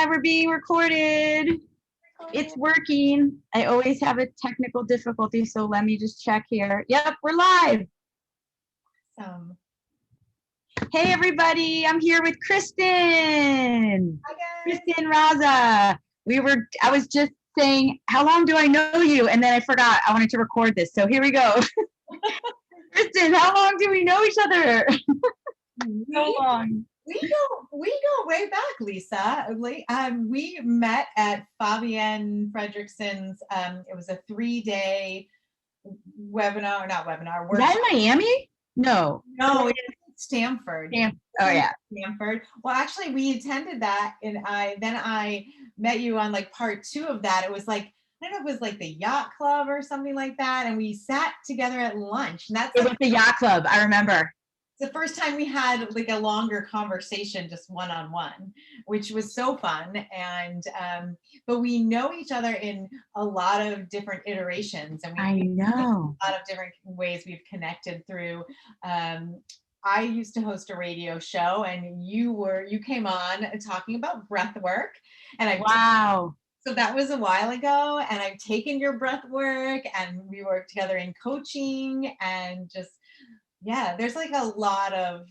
we're being recorded. It's working. I always have a technical difficulty, so let me just check here. Yep, we're live. Awesome. Hey everybody, I'm here with Kristen. Hi guys. Kristen Rzasa. I was just saying, how long do I know you? And then I forgot I wanted to record this. So here we go. Kristen, how long do we know each other? So long. We go way back, Lisa. We met at Fabienne Fredrickson's. It was a 3-day webinar, not webinar. Was that in Miami? No, it was Stanford. Oh yeah, Stanford. Well, actually, we attended that, and I met you on like part 2 of that. It was like, I don't know if it was like the yacht club or something like that, and we sat together at lunch. And it was the yacht club. I remember. The first time we had like a longer conversation, just one-on-one, which was so fun. And but we know each other in a lot of different iterations, and I know a lot of different ways we've connected through. I used to host a radio show, and you came on talking about breath work, and wow. So that was a while ago, and I've taken your breath work, and we worked together in coaching, and just. Yeah, there's like a lot of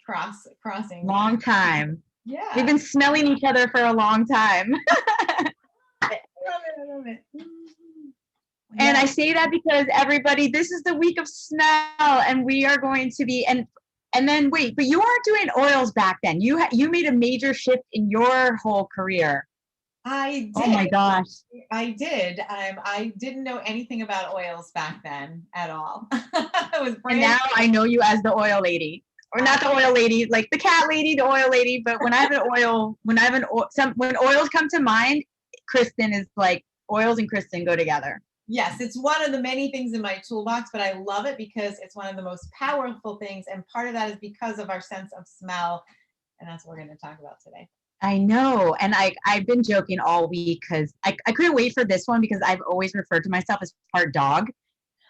crossing. Long time. Yeah. We've been smelling each other for a long time. I love it. And I say that because everybody, this is the week of smell, and we are going to be and then wait, but you weren't doing oils back then. You made a major shift in your whole career. I did. Oh my gosh. I did. I didn't know anything about oils back then at all. And now I know you as the oil lady, or not the oil lady, like the cat lady, the oil lady. But when when oils come to mind, Kristen is like, oils and Kristen go together. Yes, it's one of the many things in my toolbox, but I love it because it's one of the most powerful things. And part of that is because of our sense of smell. And that's what we're going to talk about today. I know. And I've been joking all week because I couldn't wait for this one because I've always referred to myself as part dog.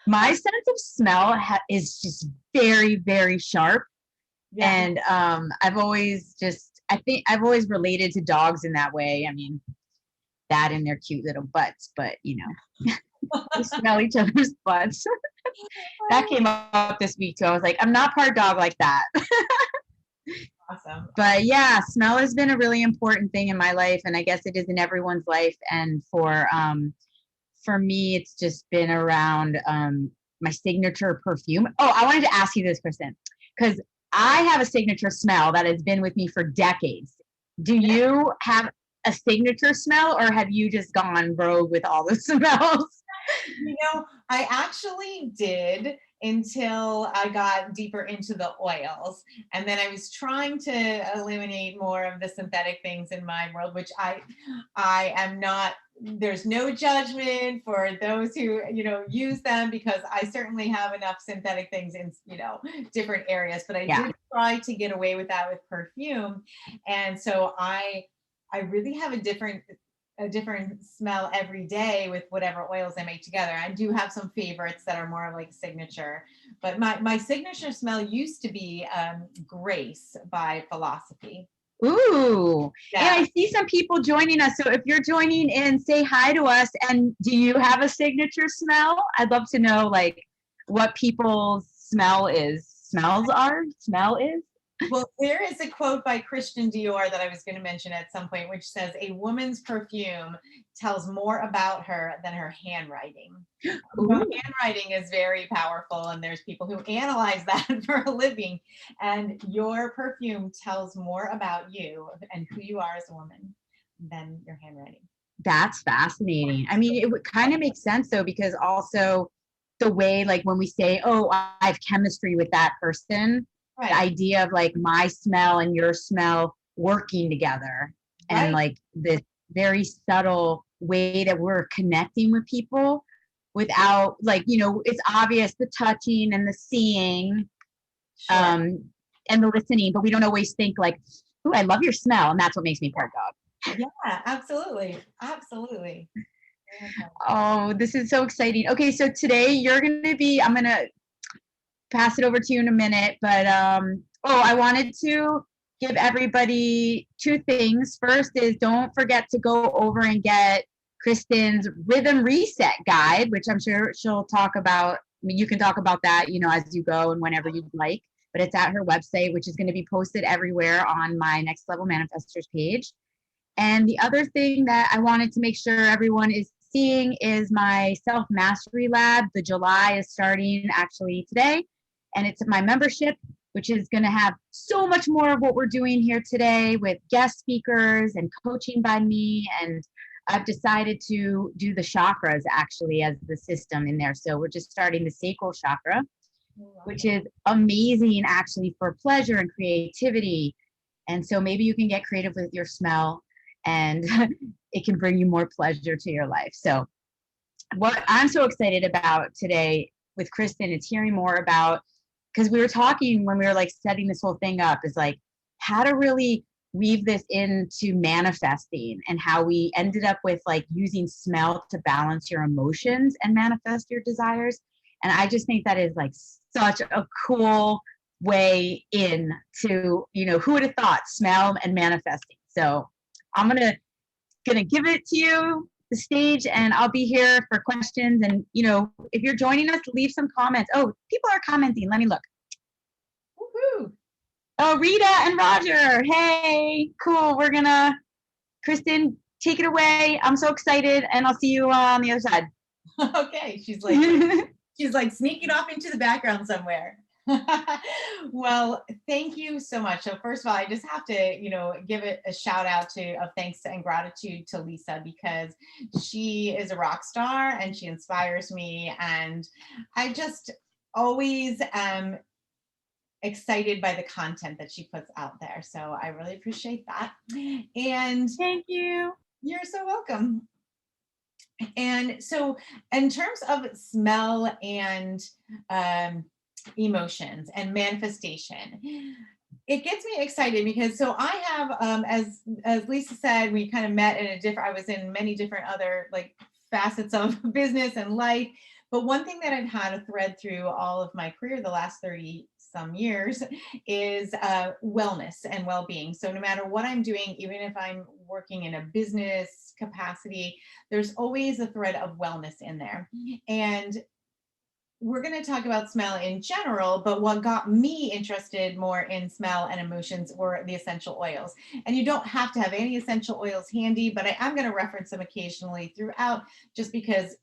My sense of smell is just very, very sharp. Yeah. And I've always related to dogs in that way. I mean, that and their cute little butts, but you know, we smell each other's butts. That came up this week too. I was like, I'm not part dog like that. Awesome. But yeah, smell has been a really important thing in my life, and I guess it is in everyone's life. And for me, it's just been around my signature perfume. Oh, I wanted to ask you this, Kristen, because I have a signature smell that has been with me for decades. Do you have a signature smell, or have you just gone rogue with all the smells? You know, I actually did until I got deeper into the oils. And then I was trying to eliminate more of the synthetic things in my world, which I am not, there's no judgment for those who, use them, because I certainly have enough synthetic things in, different areas, but I did try to get away with that with perfume. And so I really have a different smell every day with whatever oils I make together. I do have some favorites that are more like signature, but my signature smell used to be Grace by Philosophy. Ooh, yeah. I see some people joining us. So if you're joining in, say hi to us. And do you have a signature smell? I'd love to know like what people's smell is. Well, there is a quote by Christian Dior that I was going to mention at some point, which says, "A woman's perfume tells more about her than her handwriting." Handwriting is very powerful, and there's people who analyze that for a living. And your perfume tells more about you and who you are as a woman than your handwriting. That's fascinating. I mean, it would kind of make sense though, because also the way, like when we say, "Oh, I have chemistry with that person." Right. The idea of like my smell and your smell working together, right. And like this very subtle way that we're connecting with people without like, it's obvious the touching and the seeing, sure. And the listening, but we don't always think like, "Ooh, I love your smell," and that's what makes me part dog. Yeah, absolutely. Absolutely. Oh, this is so exciting. Okay, so today I'm gonna pass it over to you in a minute, but I wanted to give everybody two things. First is don't forget to go over and get Kristen's rhythm reset guide, which I'm sure she'll talk about. I mean, you can talk about that, as you go and whenever you'd like, but it's at her website, which is going to be posted everywhere on my Next Level Manifestors page. And the other thing that I wanted to make sure everyone is seeing is my self-mastery lab. The July is starting actually today, and it's my membership, which is going to have so much more of what we're doing here today with guest speakers and coaching by me. And I've decided to do the chakras actually as the system in there. So we're just starting the sacral chakra, which is amazing actually for pleasure and creativity. And so maybe you can get creative with your smell, and it can bring you more pleasure to your life. So what I'm so excited about today with Kristen is hearing more about, because we were talking when we were like setting this whole thing up, is like how to really weave this into manifesting, and how we ended up with like using smell to balance your emotions and manifest your desires. And I just think that is like such a cool way in to, who would have thought smell and manifesting. So I'm gonna give it to you, the stage, and I'll be here for questions. And if you're joining us, leave some comments. Oh, people are commenting. Let me look. Woohoo! Oh, Rita and Roger. Hey, cool. Kristen, take it away. I'm so excited, and I'll see you on the other side. Okay, she's like sneaking off into the background somewhere. Well, thank you so much. So first of all, I just have to, give it a shout out of thanks and gratitude to Lisa, because she is a rock star and she inspires me. And I just always am excited by the content that she puts out there. So I really appreciate that. And thank you. You're so welcome. And so in terms of smell and emotions and manifestation, it gets me excited because so I have as Lisa said, we kind of met in I was in many different other like facets of business and life, but one thing that I've had a thread through all of my career the last 30 some years is wellness and well-being. So no matter what I'm doing, even if I'm working in a business capacity, there's always a thread of wellness in there. And we're going to talk about smell in general, but what got me interested more in smell and emotions were the essential oils. And you don't have to have any essential oils handy, but I am going to reference them occasionally throughout, just because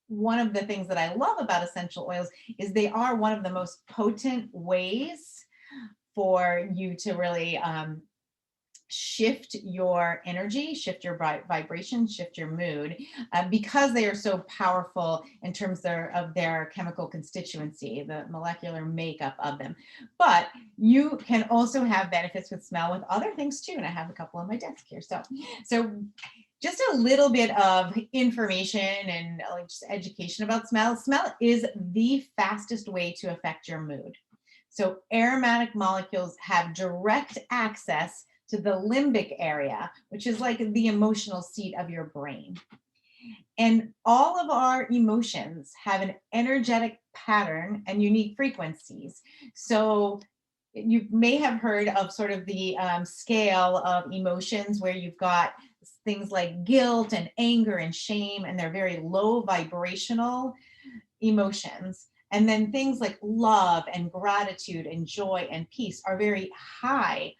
one of the things that I love about essential oils is they are one of the most potent ways for you to really shift your energy, shift your vibration, shift your mood, because they are so powerful in terms of their chemical constituency, the molecular makeup of them. But you can also have benefits with smell with other things too. And I have a couple on my desk here. So just a little bit of information and like just education about smell. Smell is the fastest way to affect your mood. So aromatic molecules have direct access to the limbic area, which is like the emotional seat of your brain. And all of our emotions have an energetic pattern and unique frequencies. So you may have heard of sort of the scale of emotions, where you've got things like guilt and anger and shame, and they're very low vibrational emotions. And then things like love and gratitude and joy and peace are very high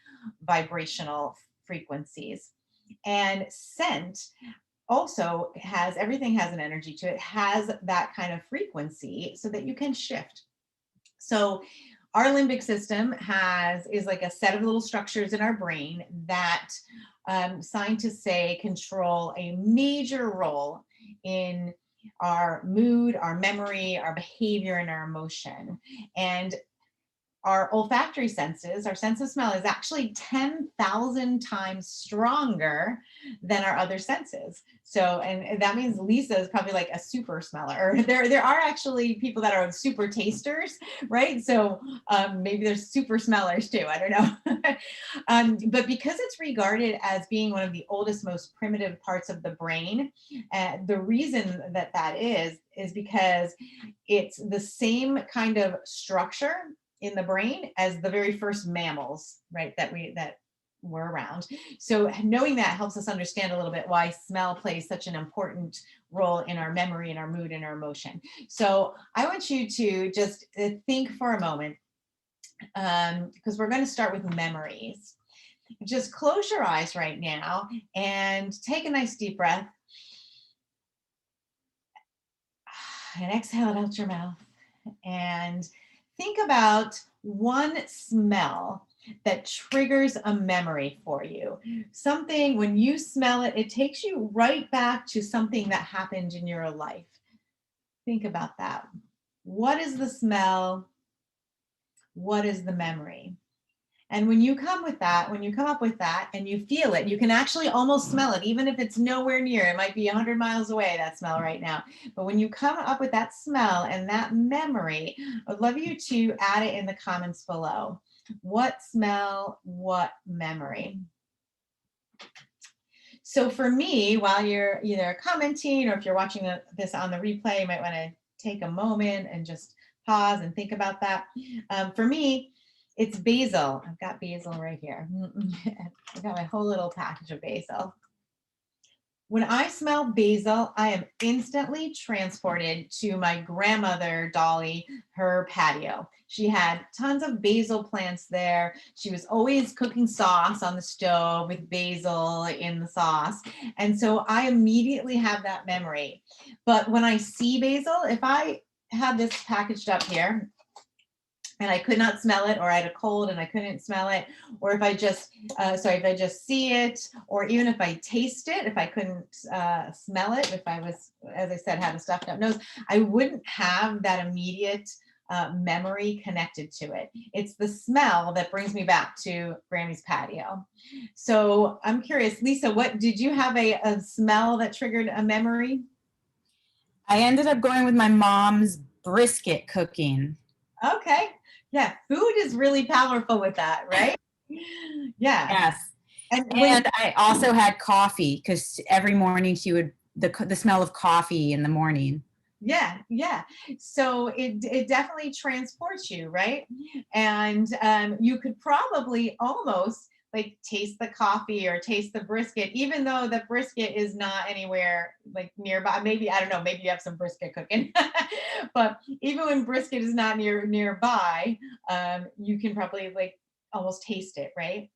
vibrational frequencies. And scent also everything has an energy to it, has that kind of frequency so that you can shift. So our limbic system is like a set of little structures in our brain that scientists say control a major role in our mood, our memory, our behavior, and our emotion. And our olfactory senses, our sense of smell, is actually 10,000 times stronger than our other senses. So, and that means Lisa is probably like a super smeller. There are actually people that are super tasters, right? So maybe there's super smellers too. I don't know. But because it's regarded as being one of the oldest, most primitive parts of the brain, the reason that is because it's the same kind of structure in the brain as the very first mammals, right, that were around. So knowing that helps us understand a little bit why smell plays such an important role in our memory and our mood and our emotion. So I want you to just think for a moment, because we're going to start with memories. Just close your eyes right now and take a nice deep breath and exhale it out your mouth, and think about one smell that triggers a memory for you. Something, when you smell it, it takes you right back to something that happened in your life. Think about that. What is the smell? What is the memory? And when you come up with that and you feel it, you can actually almost smell it, even if it's nowhere near. It might be 100 miles away, that smell right now. But when you come up with that smell and that memory, I'd love you to add it in the comments below. What smell, what memory? So for me, while you're either commenting or if you're watching this on the replay, you might want to take a moment and just pause and think about that. For me, it's basil. I've got basil right here. I've got my whole little package of basil. When I smell basil, I am instantly transported to my grandmother, Dolly, her patio. She had tons of basil plants there. She was always cooking sauce on the stove with basil in the sauce. And so I immediately have that memory. But when I see basil, if I had this packaged up here, and I could not smell it, or I had a cold and I couldn't smell it, or if I just, if I just see it, or even if I taste it, if I couldn't smell it, if I was, as I said, had a stuffed up nose, I wouldn't have that immediate memory connected to it. It's the smell that brings me back to Grammy's patio. So I'm curious, Lisa, what did you have a smell that triggered a memory? I ended up going with my mom's brisket cooking. Okay. Yeah, food is really powerful with that, right? Yeah. Yes. And I also had coffee because every morning she would, the smell of coffee in the morning. yeah. So it definitely transports you, right? And you could probably almost like taste the coffee or taste the brisket, even though the brisket is not anywhere like nearby. Maybe, I don't know, maybe you have some brisket cooking, but even when brisket is not nearby, you can probably like almost taste it, right?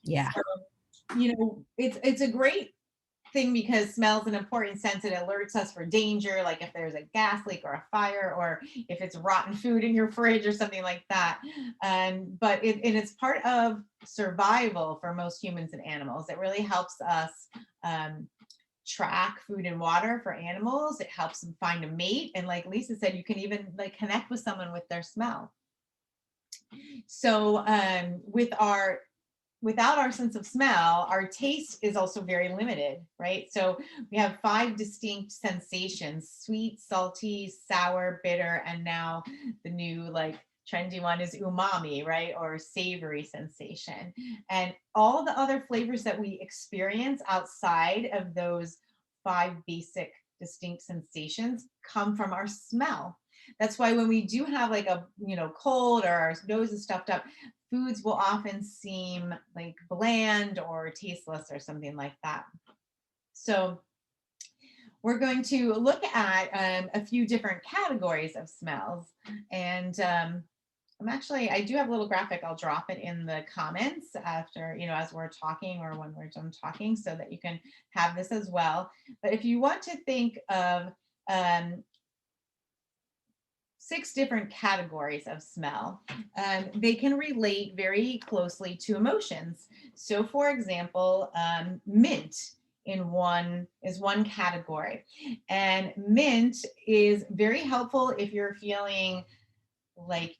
Yeah. So, it's a great thing because smell's an important sense. It alerts us for danger, like if there's a gas leak or a fire, or if it's rotten food in your fridge or something like that. But it's part of survival for most humans and animals. It really helps us track food and water for animals. It helps them find a mate, and like Lisa said, you can even like connect with someone with their smell. So without our sense of smell, our taste is also very limited, right? So we have 5 distinct sensations: sweet, salty, sour, bitter, and now the new like trendy one is umami, right? Or savory sensation. And all the other flavors that we experience outside of those 5 basic distinct sensations come from our smell. That's why when we do have like a cold or our nose is stuffed up, foods will often seem like bland or tasteless or something like that. So we're going to look at a few different categories of smells. And I do have a little graphic. I'll drop it in the comments after, as we're talking or when we're done talking, so that you can have this as well. But if you want to think of 6 different categories of smell. They can relate very closely to emotions. So for example, mint is one category. And mint is very helpful if you're feeling like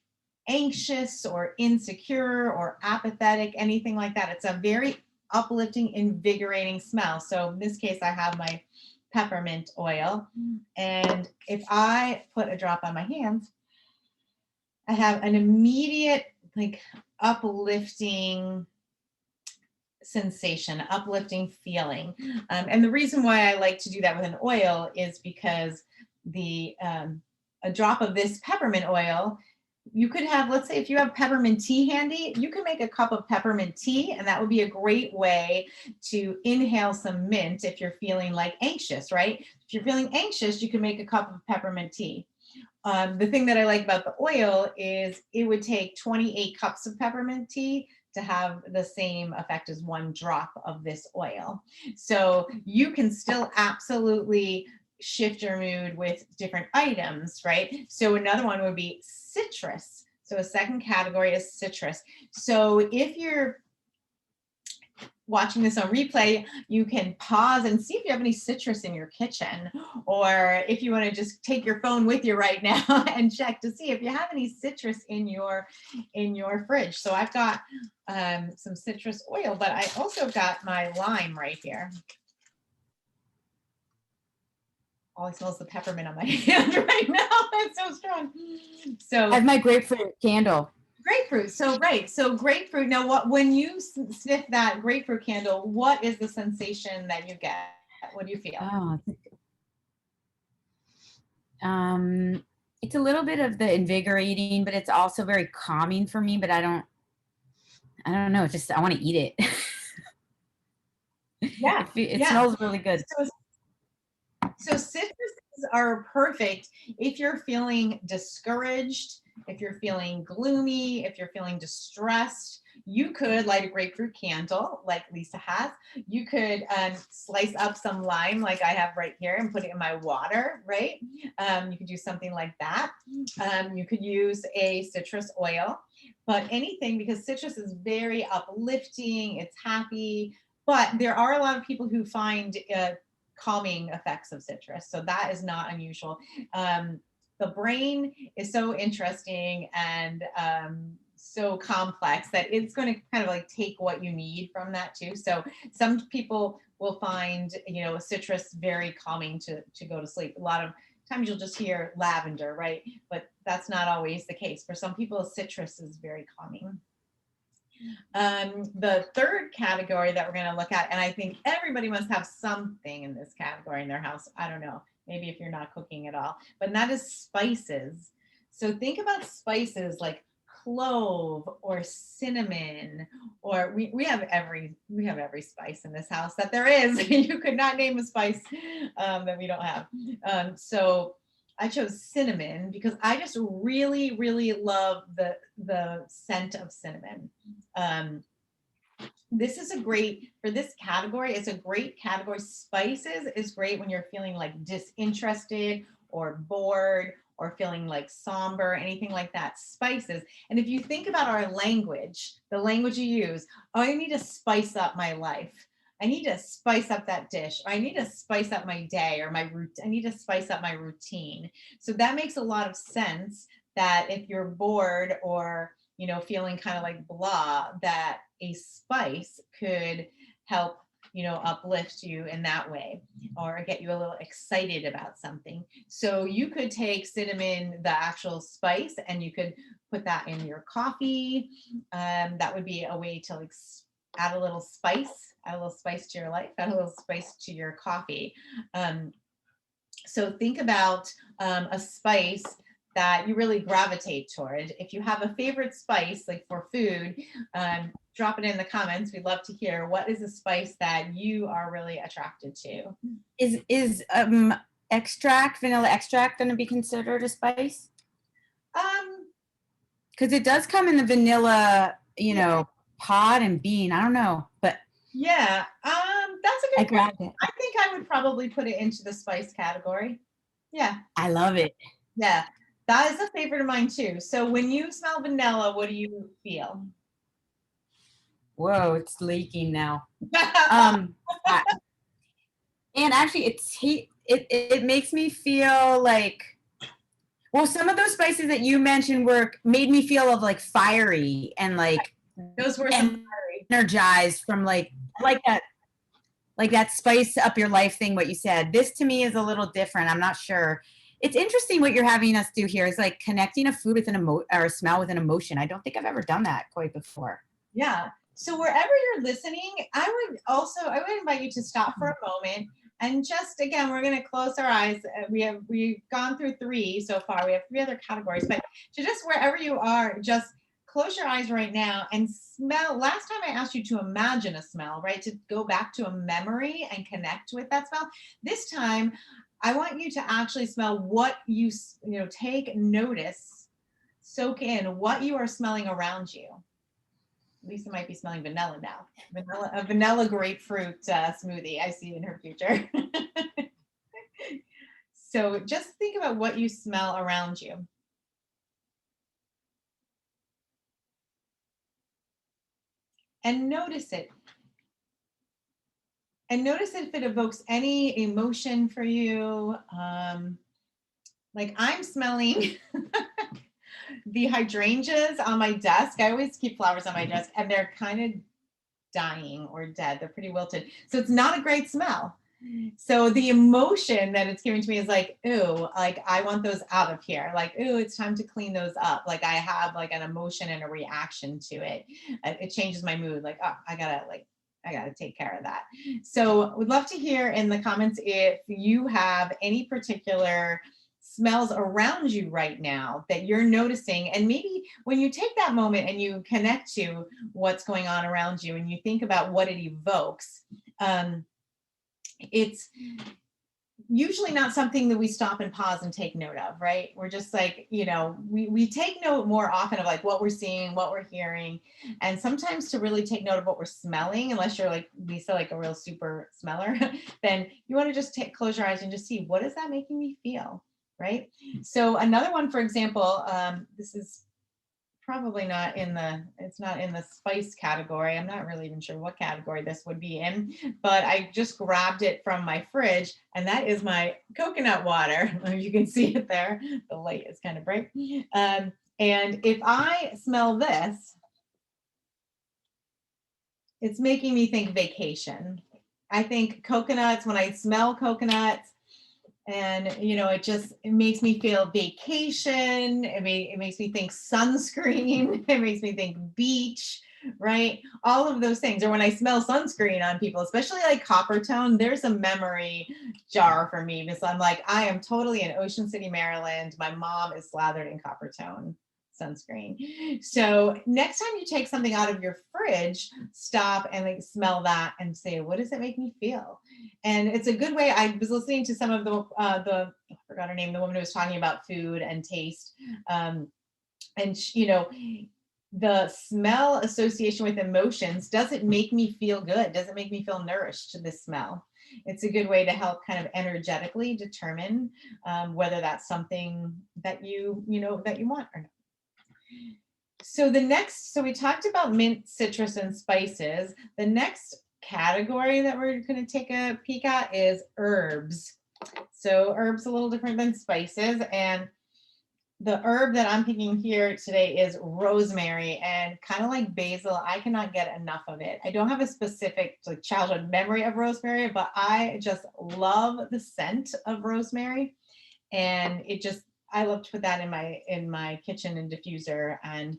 anxious or insecure or apathetic, anything like that. It's a very uplifting, invigorating smell. So in this case, I have my peppermint oil. And if I put a drop on my hands, I have an immediate like uplifting sensation, uplifting feeling. And the reason why I like to do that with an oil is because a drop of this peppermint oil You could have, let's say if you have peppermint tea handy, you can make a cup of peppermint tea, and that would be a great way to inhale some mint if you're feeling like anxious, right? If you're feeling anxious, you can make a cup of peppermint tea. The thing that I like about the oil is it would take 28 cups of peppermint tea to have the same effect as 1 drop of this oil. So you can still absolutely shift your mood with different items, right? So another one would be citrus. So a second category is citrus. So if you're watching this on replay, you can pause and see if you have any citrus in your kitchen, or if you want to just take your phone with you right now and check to see if you have any citrus in your fridge. So I've got some citrus oil, but I also got my lime right here. All I smell is the peppermint on my hand right now. It's so strong. So I have my grapefruit candle. Grapefruit. So right. So grapefruit. Now, when you sniff that grapefruit candle, what is the sensation that you get? What do you feel? It's a little bit of the invigorating, but it's also very calming for me. But I don't know. It's just I want to eat it. Yeah, it smells really good. So citruses are perfect if you're feeling discouraged, if you're feeling gloomy, if you're feeling distressed. You could light a grapefruit candle like Lisa has. You could slice up some lime like I have right here and put it in my water, right? You could do something like that. You could use a citrus oil, but anything, because citrus is very uplifting, it's happy, but there are a lot of people who find calming effects of citrus. So that is not unusual. The brain is so interesting and so complex that it's going to kind of like take what you need from that too. So some people will find, citrus very calming to go to sleep. A lot of times you'll just hear lavender, right? But that's not always the case. For some people, citrus is very calming. The third category that we're going to look at, and I think everybody must have something in this category in their house. I don't know, maybe if you're not cooking at all, but that is spices. So think about spices like clove or cinnamon, or we have every spice in this house that there is. You could not name a spice that we don't have. So I chose cinnamon because I just really, really love the scent of cinnamon. This is for this category, it's a great category. Spices is great when you're feeling like disinterested or bored or feeling like somber, anything like that. Spices. And if you think about our language, the language you use, I need to spice up my life. I need to spice up that dish. Or I need to spice up my day or I need to spice up my routine. So that makes a lot of sense that if you're bored or, feeling kind of like blah, that a spice could help, uplift you in that way or get you a little excited about something. So you could take cinnamon, the actual spice, and you could put that in your coffee. That would be a way to like add a little spice to your life, add a little spice to your coffee. So think about a spice that you really gravitate toward. If you have a favorite spice, like for food, drop it in the comments. We'd love to hear what is a spice that you are really attracted to. Is vanilla extract going to be considered a spice? Because it does come in the vanilla, pod and bean. I don't know, but yeah, that's a good question. I think I would probably put it into the spice category. Yeah, I love it. Yeah, that is a favorite of mine too. So when you smell vanilla, what do you feel? Whoa, it's leaking now. And actually, it makes me feel like, well, some of those spices that you mentioned made me feel of like fiery and like those were some fiery, energized from like that spice up your life thing. What you said. This to me is a little different. I'm not sure. It's interesting what you're having us do here is like connecting a food with or a smell with an emotion. I don't think I've ever done that quite before. Yeah. So wherever you're listening, I would invite you to stop for a moment And just again, we're going to close our eyes. We've gone through 3 so far. We have 3 other categories, but to just wherever you are, just close your eyes right now and smell. Last time I asked you to imagine a smell, right? To go back to a memory and connect with that smell. This time, I want you to actually smell what you know, take notice, soak in what you are smelling around you. Lisa might be smelling vanilla now. A vanilla grapefruit smoothie I see in her future. So just think about what you smell around you. And notice it. And notice if it evokes any emotion for you. Like I'm smelling the hydrangeas on my desk. I always keep flowers on my desk, and they're kind of dying or dead. They're pretty wilted. So it's not a great smell. So the emotion that it's giving to me is like, ooh, like I want those out of here. Like, ooh, it's time to clean those up. Like I have like an emotion and a reaction to it. It changes my mood. Like, oh, I gotta take care of that. So we'd love to hear in the comments if you have any particular smells around you right now that you're noticing. And maybe when you take that moment and you connect to what's going on around you and you think about what it evokes, it's usually not something that we stop and pause and take note of, right? We're just like, you know, we take note more often of like what we're seeing, what we're hearing, and sometimes to really take note of what we're smelling, unless you're like Lisa, like a real super smeller, then you want to just close your eyes and just see, what is that making me feel, right? So another one, for example, this is probably not in the, it's not in the spice category. I'm not really even sure what category this would be in, but I just grabbed it from my fridge, and that is my coconut water. You can see it there. The light is kind of bright. And if I smell this, it's making me think vacation. I think coconuts, when I smell coconuts, and you know, it makes me feel vacation. It makes me think sunscreen. It makes me think beach, right? All of those things. Or when I smell sunscreen on people, especially like copper tone, there's a memory jar for me, because I'm like, I am totally in Ocean City, Maryland. My mom is slathered in copper tone sunscreen. So next time you take something out of your fridge, stop and like smell that and say, what does it make me feel? And it's a good way. I was listening to some of I forgot her name, the woman who was talking about food and taste. And you know, the smell association with emotions, does it make me feel good? Does it make me feel nourished, this smell? It's a good way to help kind of energetically determine whether that's something that you want or not. So so we talked about mint, citrus, and spices. The next category that we're going to take a peek at is herbs. So herbs a little different than spices, and the herb that I'm picking here today is rosemary, and kind of like basil, I cannot get enough of it. I don't have a specific like childhood memory of rosemary, but I just love the scent of rosemary, and I love to put that in my kitchen and diffuser. And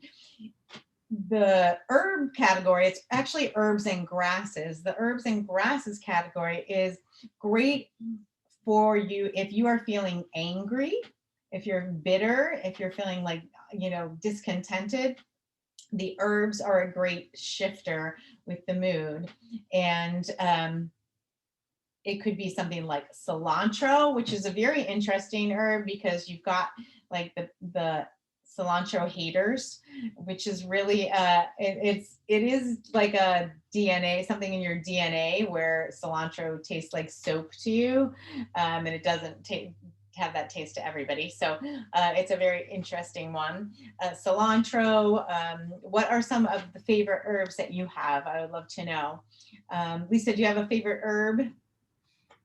the herb category, it's actually herbs and grasses. The herbs and grasses category is great for you if you are feeling angry, if you're bitter, if you're feeling like, you know, discontented. The herbs are a great shifter with the mood. And it could be something like cilantro, which is a very interesting herb because you've got like the cilantro haters, which is really it is like a DNA, something in your DNA where cilantro tastes like soap to you, and it doesn't have that taste to everybody. So it's a very interesting one. Cilantro. What are some of the favorite herbs that you have? I would love to know. Lisa, do you have a favorite herb?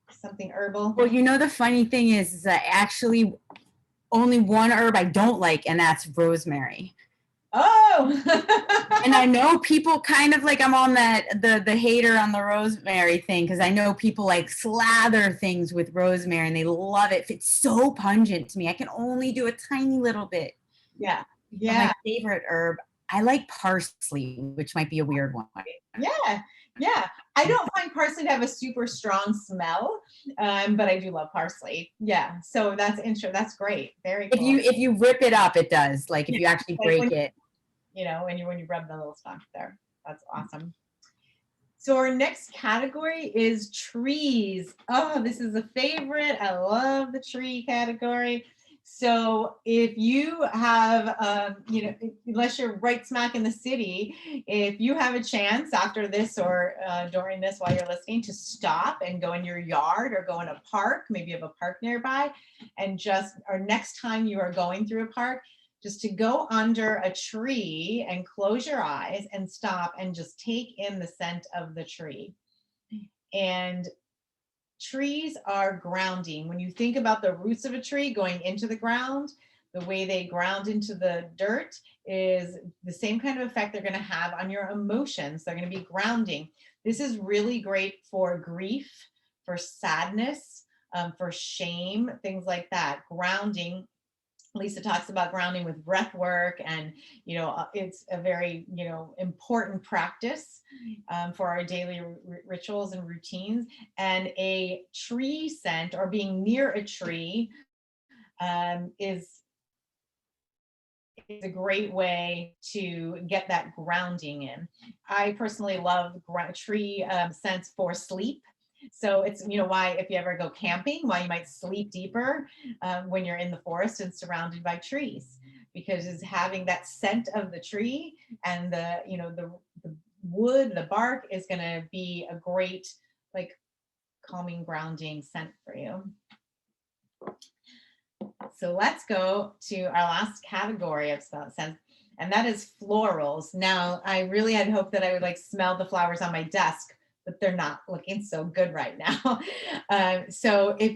Something herbal? Well, you know, the funny thing is that actually only one herb I don't like, and that's rosemary. Oh. And I know people kind of like, I'm on the hater on the rosemary thing, because I know people like slather things with rosemary and they love it. It's so pungent to me. I can only do a tiny little bit. Yeah. But my favorite herb, I like parsley, which might be a weird one. Yeah. Yeah, I don't find parsley to have a super strong smell, but I do love parsley. Yeah, so that's interesting. That's great. Very If cool. you rip it up, it does. Like if you actually Like break it. when you rub the little stalk there. That's awesome. So our next category is trees. Oh, this is a favorite. I love the tree category. So if you have, unless you're right smack in the city, if you have a chance after this or during this while you're listening to stop and go in your yard or go in a park, maybe you have a park nearby, and or next time you are going through a park, just to go under a tree and close your eyes and stop and just take in the scent of the tree. And trees are grounding. When you think about the roots of a tree going into the ground, the way they ground into the dirt is the same kind of effect they're going to have on your emotions. They're going to be grounding. This is really great for grief, for sadness, for shame, things like that. Grounding. Lisa talks about grounding with breath work, and it's a very important practice for our daily rituals and routines. And a tree scent or being near a tree is a great way to get that grounding in. I personally love tree scents for sleep. So it's, why if you ever go camping, why you might sleep deeper when you're in the forest and surrounded by trees, because it's having that scent of the tree and the wood, the bark is going to be a great, like, calming, grounding scent for you. So let's go to our last category of scents, and that is florals. Now, I really had hoped that I would smell the flowers on my desk, but they're not looking so good right now. So even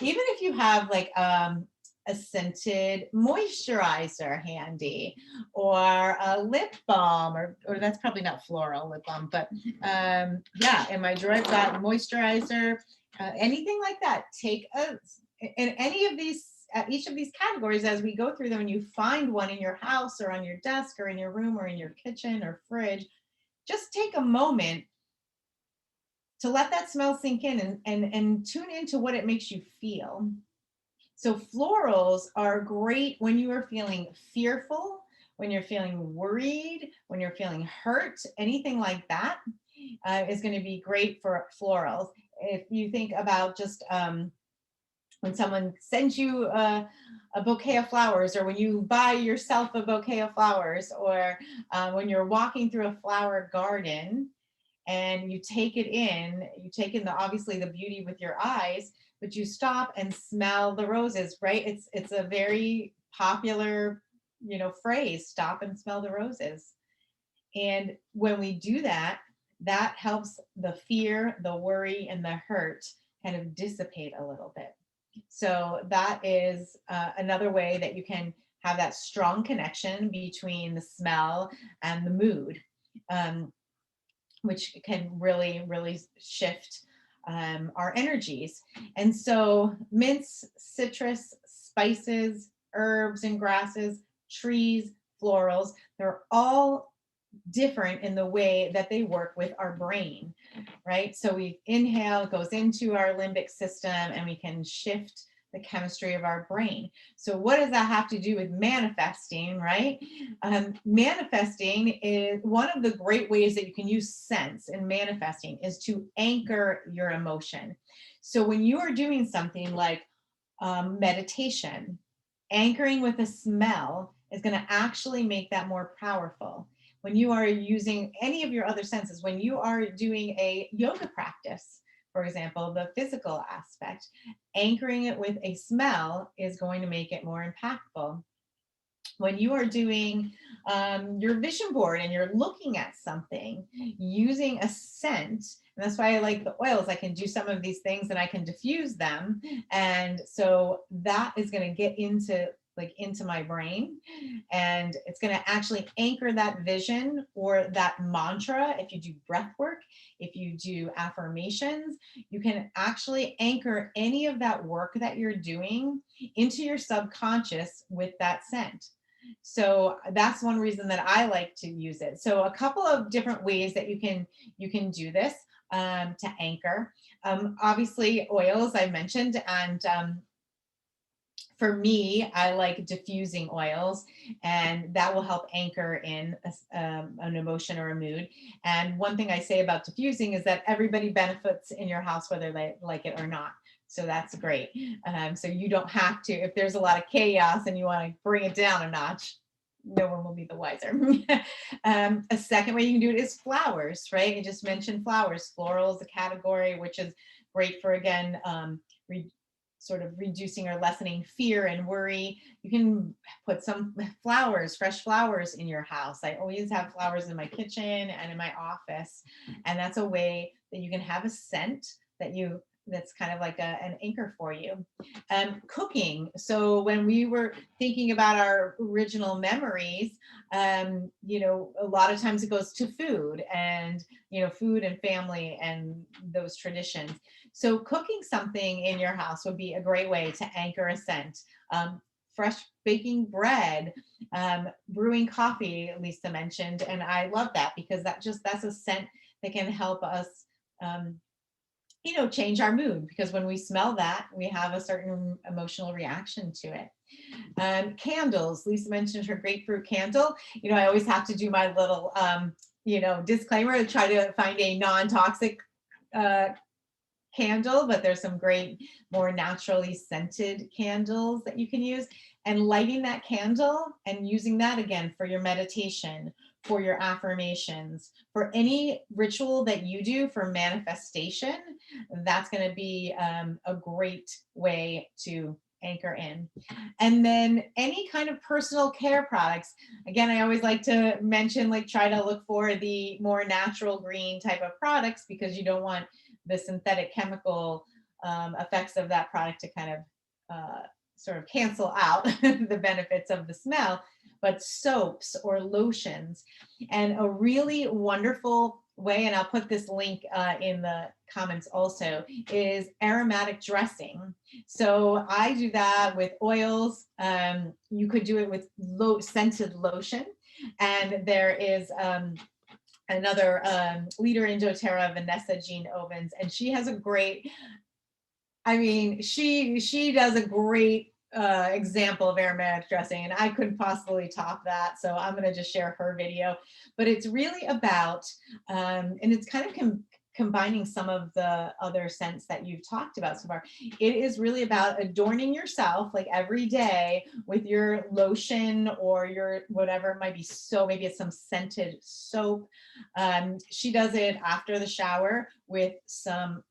if you have a scented moisturizer handy, or a lip balm, or that's probably not floral lip balm, but yeah, in my drawer I've got moisturizer, anything like that. Take in any of these, each of these categories, as we go through them, and you find one in your house or on your desk or in your room or in your kitchen or fridge, just take a moment to let that smell sink in and tune into what it makes you feel. So florals are great when you are feeling fearful, when you're feeling worried, when you're feeling hurt, anything like that is going to be great for florals. If you think about just when someone sends you a bouquet of flowers, or when you buy yourself a bouquet of flowers, or when you're walking through a flower garden and you take in obviously the beauty with your eyes, but you stop and smell the roses, right? It's a very popular, phrase, stop and smell the roses. And when we do that, that helps the fear, the worry, and the hurt kind of dissipate a little bit. So that is another way that you can have that strong connection between the smell and the mood, which can really, really shift our energies. And so mints, citrus, spices, herbs and grasses, trees, florals, they're all different in the way that they work with our brain, right? So we inhale, it goes into our limbic system, and we can shift the chemistry of our brain. So what does that have to do with manifesting, right? Manifesting is one of the great ways that you can use scents in manifesting is to anchor your emotion. So when you are doing something like meditation, anchoring with a smell is going to actually make that more powerful. When you are using any of your other senses, when you are doing a yoga practice, for example, the physical aspect, anchoring it with a smell is going to make it more impactful. When you are doing your vision board and you're looking at something, using a scent, and that's why I like the oils. I can do some of these things and I can diffuse them. And so that is going to get into my brain, and it's going to actually anchor that vision or that mantra. If you do breath work, if you do affirmations, you can actually anchor any of that work that you're doing into your subconscious with that scent. So that's one reason that I like to use it. So a couple of different ways that you can do this to anchor. Obviously, oils I mentioned, and for me, I like diffusing oils, and that will help anchor in an emotion or a mood. And one thing I say about diffusing is that everybody benefits in your house, whether they like it or not. So that's great. So you don't have to, if there's a lot of chaos and you want to bring it down a notch, no one will be the wiser. A second way you can do it is flowers, right? You just mentioned flowers. Floral is a category, which is great for, again, sort of reducing or lessening fear and worry. You can put some flowers, fresh flowers in your house. I always have flowers in my kitchen and in my office. And that's a way that you can have a scent that's kind of like an anchor for you. Cooking. So when we were thinking about our original memories, you know, a lot of times it goes to food and, you know, food and family and those traditions. So cooking something in your house would be a great way to anchor a scent. Fresh baking bread, brewing coffee, Lisa mentioned, and I love that because that's a scent that can help us, you know, change our mood, because when we smell that, we have a certain emotional reaction to it. Candles, Lisa mentioned her grapefruit candle. You know, I always have to do my little, you know, disclaimer to try to find a non-toxic candle, but there's some great, more naturally scented candles that you can use. And lighting that candle and using that again for your meditation, for your affirmations, for any ritual that you do for manifestation, that's going to be a great way to anchor in. And then any kind of personal care products. Again, I always like to mention, like, try to look for the more natural green type of products, because you don't want the synthetic chemical effects of that product to kind of sort of cancel out the benefits of the smell. But soaps or lotions, and a really wonderful way, and I'll put this link in the comments also, is aromatic dressing. So I do that with oils. You could do it with scented lotion, and there is another leader in doTERRA, Vanessa Jean Ovens, and she has a great, I mean, she does a great example of aromatic dressing, and I couldn't possibly top that, so I'm going to just share her video. But it's really about, and it's kind of combining some of the other scents that you've talked about so far. It is really about adorning yourself, like, every day with your lotion or your whatever it might be. So maybe it's some scented soap. She does it after the shower with some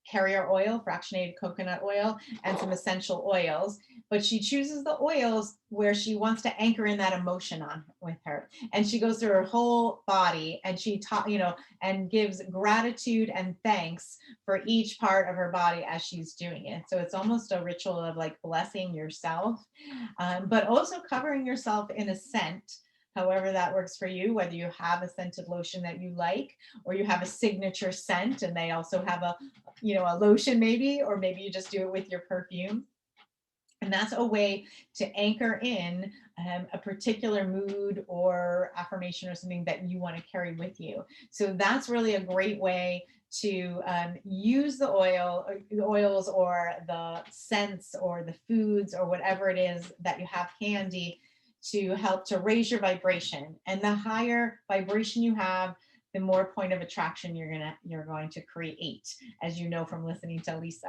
carrier oil, fractionated coconut oil, and some essential oils. But she chooses the oils where she wants to anchor in that emotion on with her. And she goes through her whole body, and she you know, and gives gratitude and thanks for each part of her body as she's doing it. So it's almost a ritual of, like, blessing yourself, but also covering yourself in a scent, however that works for you, whether you have a scented lotion that you like, or you have a signature scent and they also have a, you know, a lotion maybe, or maybe you just do it with your perfume. And that's a way to anchor in a particular mood or affirmation or something that you want to carry with you. So that's really a great way to use the oils or the scents or the foods or whatever it is that you have handy to help to raise your vibration. And the higher vibration you have, the more point of attraction you're going to create, as you know from listening to Lisa.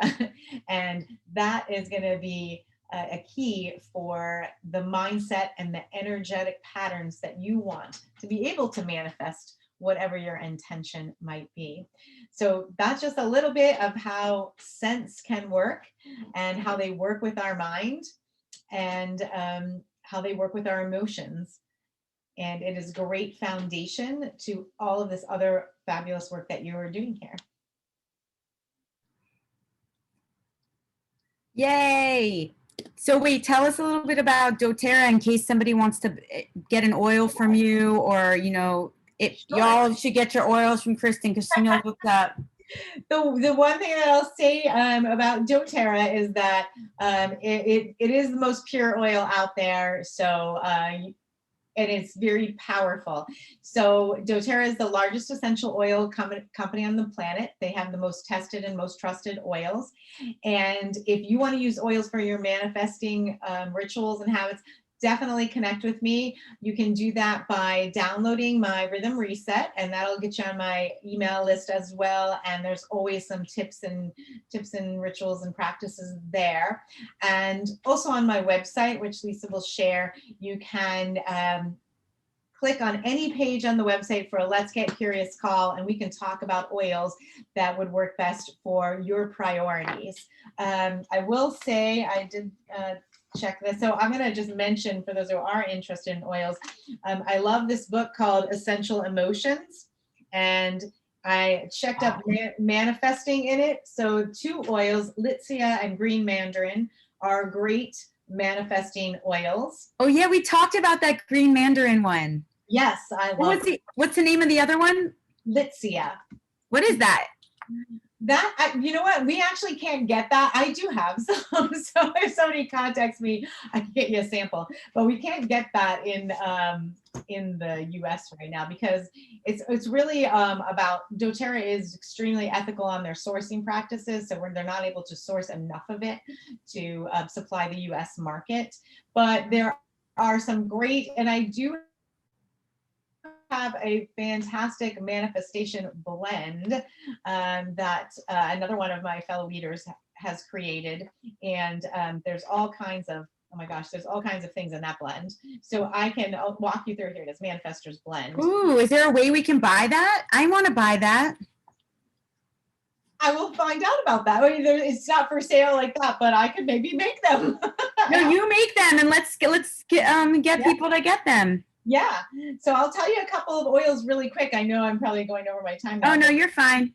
And that is going to be a key for the mindset and the energetic patterns that you want to be able to manifest whatever your intention might be. So that's just a little bit of how scents can work and how they work with our mind, and how they work with our emotions. And it is a great foundation to all of this other fabulous work that you are doing here. Yay. So wait, tell us a little bit about doTERRA in case somebody wants to get an oil from you, or, you know, if Sure. y'all should get your oils from Kristen, because she knows what's up. The one thing that I'll say about doTERRA is that it is the most pure oil out there. So and it's very powerful. So doTERRA is the largest essential oil company on the planet. They have the most tested and most trusted oils. And if you want to use oils for your manifesting rituals and habits, definitely connect with me. You can do that by downloading my Rhythm Reset, and that'll get you on my email list as well. And there's always some tips and rituals and practices there. And also on my website, which Lisa will share, you can click on any page on the website for a Let's Get Curious call, and we can talk about oils that would work best for your priorities. I will say I did check this. So I'm going to just mention for those who are interested in oils, I love this book called Essential Emotions, and I checked up manifesting in it. So 2 oils, Litsea and green mandarin, are great manifesting oils. Oh yeah, we talked about that green mandarin one. Yes, I love it. What's the name of the other one? Litsea. What is that? That, you know what, we actually can't get that. I do have some, so if somebody contacts me, I can get you a sample, but we can't get that in the US right now, because it's really about, doTERRA is extremely ethical on their sourcing practices, so they're not able to source enough of it to supply the US market. But there are some great, and I do have a fantastic manifestation blend that another one of my fellow leaders has created, and there's all kinds of, oh my gosh, there's all kinds of things in that blend. So I can walk you through. Here it is, Manifestor's Blend. Ooh, is there a way we can buy that? I want to buy that. I will find out about that. I mean, it's not for sale like that, but I could maybe make them. No, you make them, and let's get people to get them. Yeah. So I'll tell you a couple of oils really quick. I know I'm probably going over my time now. Oh, no, you're fine.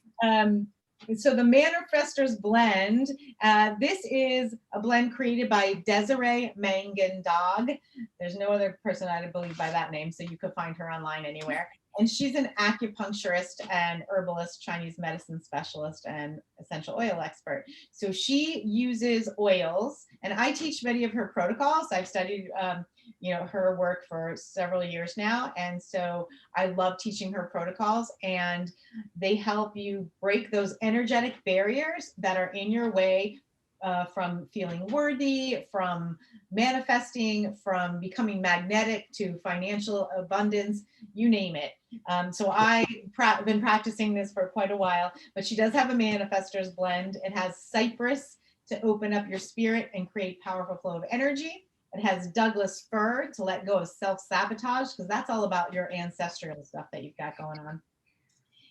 So the Manifestor's Blend, this is a blend created by Desiree Mangan-Dog. There's no other person I believe by that name, so you could find her online anywhere. And she's an acupuncturist and herbalist, Chinese medicine specialist, and essential oil expert. So she uses oils, and I teach many of her protocols. I've studied her work for several years now, and so I love teaching her protocols, and they help you break those energetic barriers that are in your way from feeling worthy, from manifesting, from becoming magnetic to financial abundance, you name it. So I've been practicing this for quite a while, but she does have a Manifestor's Blend. It has cypress to open up your spirit and create powerful flow of energy. It has Douglas fir to let go of self-sabotage, because that's all about your ancestral stuff that you've got going on.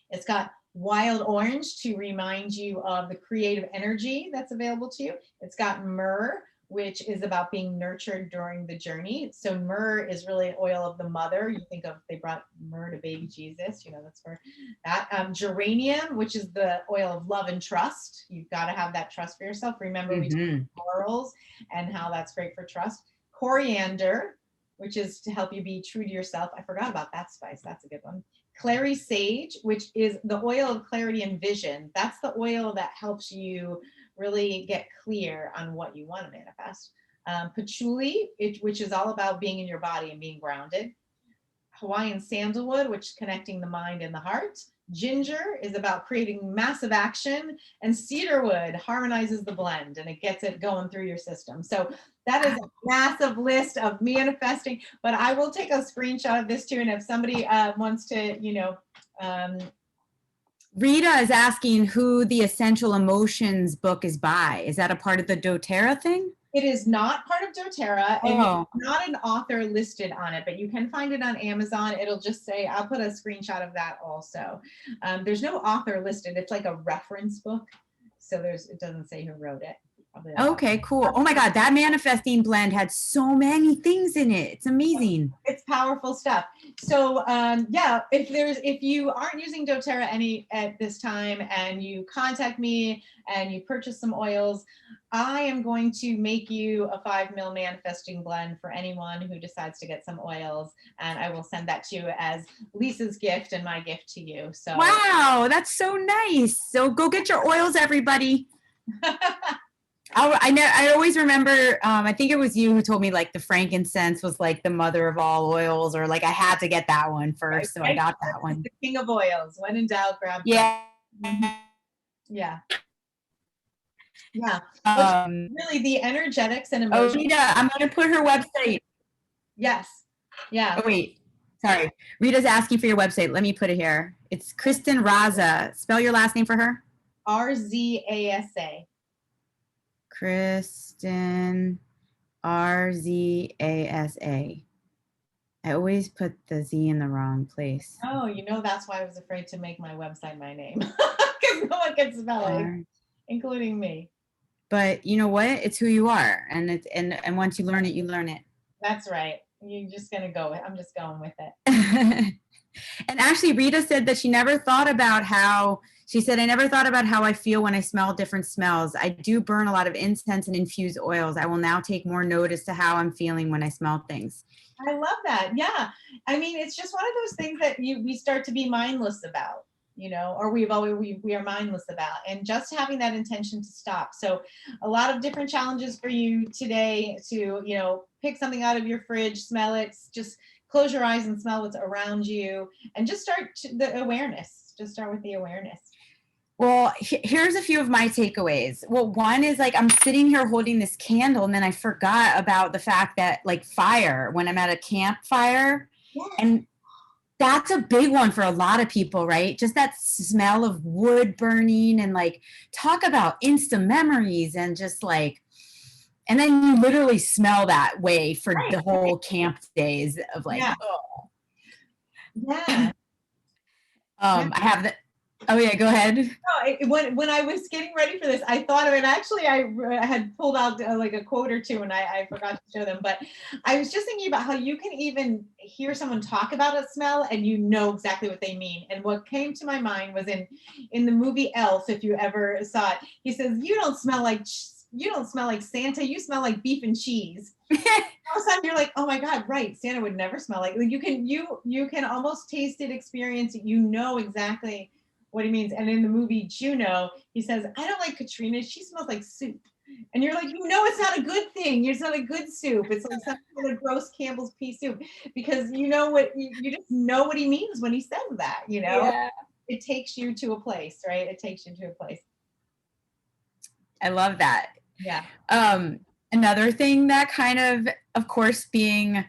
It's got wild orange to remind you of the creative energy that's available to you. It's got myrrh, which is about being nurtured during the journey. So myrrh is really an oil of the mother. You think of, they brought myrrh to baby Jesus, that's for that. Geranium, which is the oil of love and trust. You've got to have that trust for yourself. Remember, we talked about florals and how that's great for trust. Coriander, which is to help you be true to yourself. I forgot about that spice. That's a good one. Clary sage, which is the oil of clarity and vision. That's the oil that helps you really get clear on what you want to manifest. Patchouli, which is all about being in your body and being grounded. Hawaiian sandalwood, which is connecting the mind and the heart. Ginger is about creating massive action, and cedarwood harmonizes the blend and it gets it going through your system. So that is a massive list of manifesting, but I will take a screenshot of this too. And if somebody wants to, Rita is asking who the Essential Emotions book is by. Is that a part of the doTERRA thing? It is not part of doTERRA, and Oh. it's not an author listed on it, but you can find it on Amazon. It'll just say, I'll put a screenshot of that also. There's no author listed. It's like a reference book. So it doesn't say who wrote it. Probably a lot. Okay, cool. Oh my God, that manifesting blend had so many things in it. It's amazing. It's powerful stuff. So yeah, if you aren't using doTERRA any at this time and you contact me and you purchase some oils, I am going to make you a 5 ml manifesting blend for anyone who decides to get some oils, and I will send that to you as Lisa's gift and my gift to you. So Wow, that's so nice. So go get your oils, everybody. I always remember, I think it was you who told me like the frankincense was like the mother of all oils, or like I had to get that one first. So I got that one. The king of oils. When in doubt, grab Yeah. Yeah. Yeah. Um, Really the energetics and oh, emotions. Rita, I'm going to put her website. Yes. Yeah. Oh, wait. Sorry. Rita's asking for your website. Let me put it here. It's Kristen Rzasa. Spell your last name for her. Rzasa. Kristen Rzasa. I always put the Z in the wrong place. Oh, you know, that's why I was afraid to make my website my name, because no one can spell it, including me. But you know what? It's who you are, and and once you learn it, you learn it. That's right. You're just gonna go. I'm just going with it. And actually, Rita said that she never thought about how. She said, I never thought about how I feel when I smell different smells. I do burn a lot of incense and infused oils. I will now take more notice to how I'm feeling when I smell things. I love that. Yeah. I mean, it's just one of those things that we start to be mindless about, you know, or we are mindless about, and just having that intention to stop. So a lot of different challenges for you today to, you know, pick something out of your fridge, smell it, just close your eyes and smell what's around you, and just start the awareness. Just start with the awareness. Well, here's a few of my takeaways. Well, one is like I'm sitting here holding this candle, and then I forgot about the fact that like fire, when I'm at a campfire, and that's a big one for a lot of people, right? Just that smell of wood burning, and like talk about instant memories, and just like, and then you literally smell that way for the whole camp days of like, oh. Yeah. I have the. Oh yeah, go ahead. No, when I was getting ready for this, I thought of it. Actually, I had pulled out like a quote or two, and I forgot to show them. But I was just thinking about how you can even hear someone talk about a smell, and you know exactly what they mean. And what came to my mind was in the movie Elf, if you ever saw it. He says, "You don't smell like Santa. You smell like beef and cheese." All of a sudden, you're like, "Oh my God, right? Santa would never smell like." You can almost taste it, experience it. You know exactly what he means. And in the movie Juno, he says, "I don't like Katrina. She smells like soup." And you're like, you know, it's not a good thing. It's not a good soup. It's like some kind of gross Campbell's pea soup, because you know what, you just know what he means when he says that, you know. Yeah. It takes you to a place, right? It takes you to a place. I love that. Yeah. Another thing that kind of course, being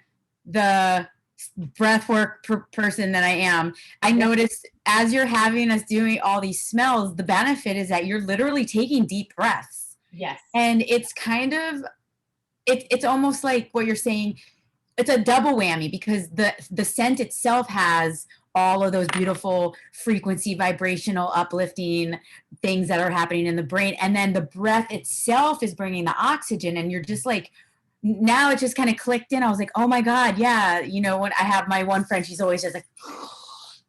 the breathwork person that I am, I noticed as you're having us doing all these smells, the benefit is that you're literally taking deep breaths. Yes. And it's kind of, it's almost like what you're saying. It's a double whammy, because the scent itself has all of those beautiful frequency, vibrational, uplifting things that are happening in the brain. And then the breath itself is bringing the oxygen, and you're just like, now it just kind of clicked in. I was like, oh my God, yeah. You know, when I have my one friend, she's always just like,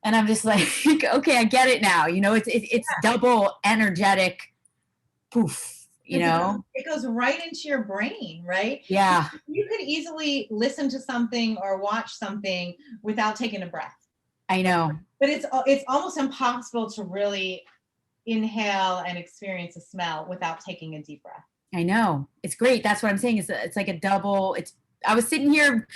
and I'm just like, okay, I get it now. You know, it's double energetic poof, you know? It goes right into your brain, right? Yeah. You could easily listen to something or watch something without taking a breath. I know. But it's almost impossible to really inhale and experience a smell without taking a deep breath. I know. It's great. That's what I'm saying. It's like a double. I was sitting here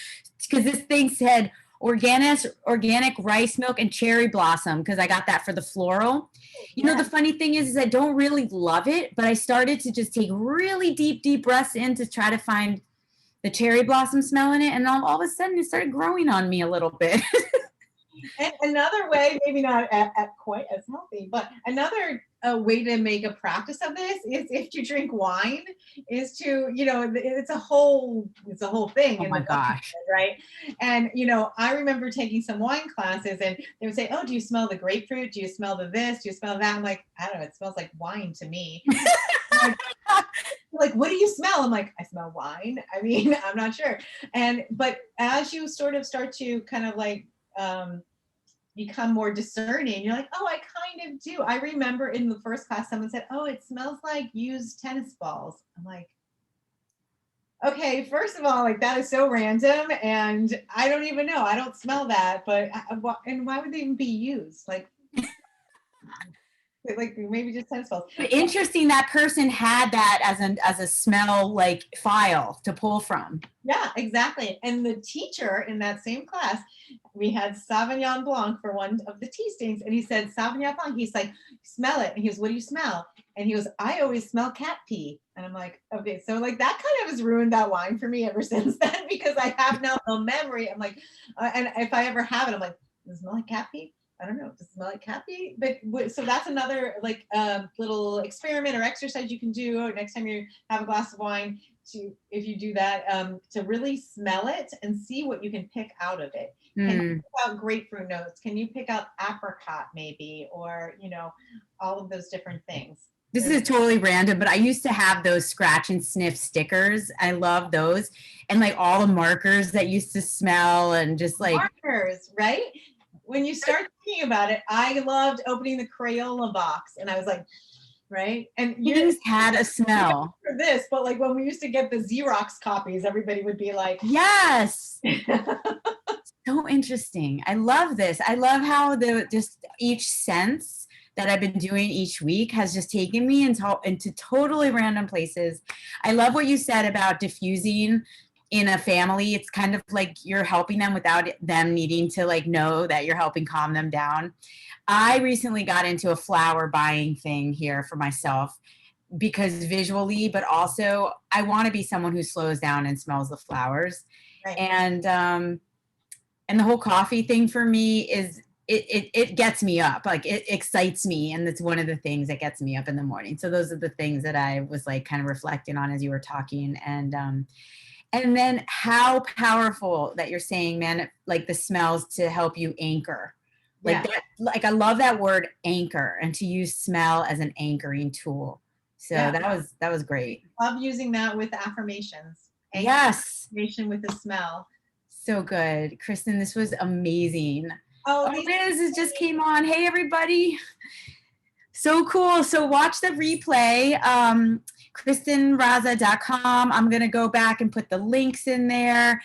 because this thing said organic rice milk and cherry blossom, because I got that for the floral. You know, the funny thing is I don't really love it, but I started to just take really deep breaths in to try to find the cherry blossom smell in it. And all of a sudden it started growing on me a little bit. And another way, maybe not at quite as healthy, but another way to make a practice of this is, if you drink wine, is to, you know, it's a whole thing. Oh my gosh. Right. And, you know, I remember taking some wine classes, and they would say, "Oh, do you smell the grapefruit? Do you smell the this? Do you smell that?" I'm like, I don't know. It smells like wine to me. Like, what do you smell? I'm like, I smell wine. I mean, I'm not sure. But as you sort of start to kind of like become more discerning, you're like, oh, I kind of do. I remember in the first class, someone said, oh, it smells like used tennis balls. I'm like, okay, first of all, like that is so random, and I don't even know. I don't smell that, but and why would they even be used? Like maybe just tennis balls. But interesting that person had that as a smell like file to pull from. Yeah, exactly. And the teacher in that same class, we had Sauvignon Blanc for one of the tea stains, and he said Sauvignon Blanc. He's like, smell it, and he goes, what do you smell? And he goes, I always smell cat pee. And I'm like, okay, so like that kind of has ruined that wine for me ever since then, because I have now no memory. I'm like, and if I ever have it, I'm like, does it smell like cat pee? I don't know, does it smell like cat pee? But so that's another like little experiment or exercise you can do next time you have a glass of wine. If you do that, to really smell it and see what you can pick out of it. Can you pick out grapefruit notes? Can you pick out apricot maybe, or all of those different things? This is totally random, but I used to have those scratch and sniff stickers. I love those, and like all the markers that used to smell, and just like markers, right? When you start thinking about it, I loved opening the Crayola box, and I was like, right? And things had a smell for this, but like when we used to get the Xerox copies, everybody would be like, yes. So interesting. I love this. I love how just each sense that I've been doing each week has just taken me into totally random places. I love what you said about diffusing in a family. It's kind of like you're helping them without them needing to like know that you're helping calm them down. I recently got into a flower buying thing here for myself, because visually, but also I want to be someone who slows down and smells the flowers. Right. And the whole coffee thing for me is it gets me up, like it excites me, and that's one of the things that gets me up in the morning. So those are the things that I was like kind of reflecting on as you were talking. And then how powerful that you're saying, man, like the smells to help you anchor. Like that, like I love that word anchor, and to use smell as an anchoring tool. So that was great. Love using that with affirmations. Yes. Affirmation with the smell. So good. Kristen, this was amazing. Oh, Liz just came on. Hey, everybody. So cool. So watch the replay. KristenRzasa.com. I'm going to go back and put the links in there,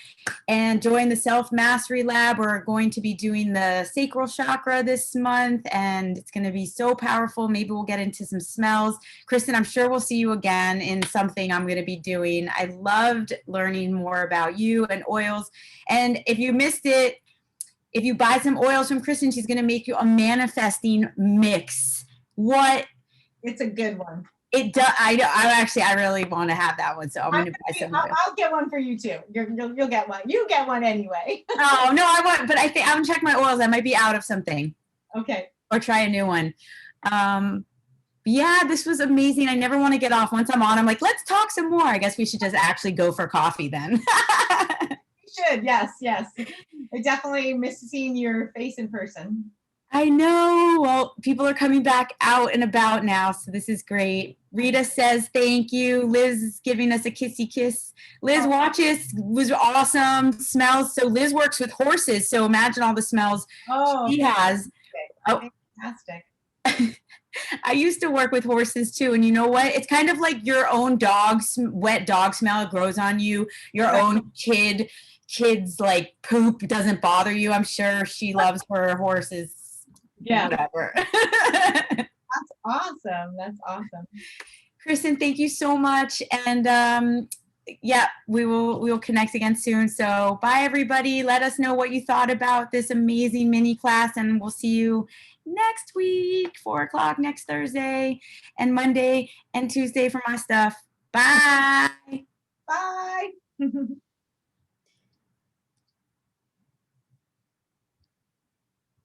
and join the Self-Mastery Lab. We're going to be doing the sacral chakra this month, and it's going to be so powerful. Maybe we'll get into some smells. Kristen, I'm sure we'll see you again in something I'm going to be doing. I loved learning more about you and oils. And if you missed it, if you buy some oils from Kristen, she's going to make you a manifesting mix. What? It's a good one. It does. I really want to have that one, so I'm going to buy some. I'll get one for you too. You'll get one. You get one anyway. Oh no, I want. But I think I'm gonna check my oils. I might be out of something. Okay. Or try a new one. Yeah, this was amazing. I never want to get off. Once I'm on, I'm like, let's talk some more. I guess we should just actually go for coffee then. You should. Yes. I definitely miss seeing your face in person. I know. Well, people are coming back out and about now, so this is great. Rita says thank you. Liz is giving us a kissy kiss. Liz watches, was awesome. Smells. So Liz works with horses, so imagine all the smells she has. Fantastic. I used to work with horses too, and you know what? It's kind of like your own wet dog smell grows on you. Your own kid's like poop doesn't bother you. I'm sure she loves her horses. Yeah. Whatever. That's awesome. That's awesome. Kristen, thank you so much. And we will connect again soon. So bye everybody. Let us know what you thought about this amazing mini class, and we'll see you next week, 4:00 next Thursday, and Monday and Tuesday for my stuff. Bye. Bye.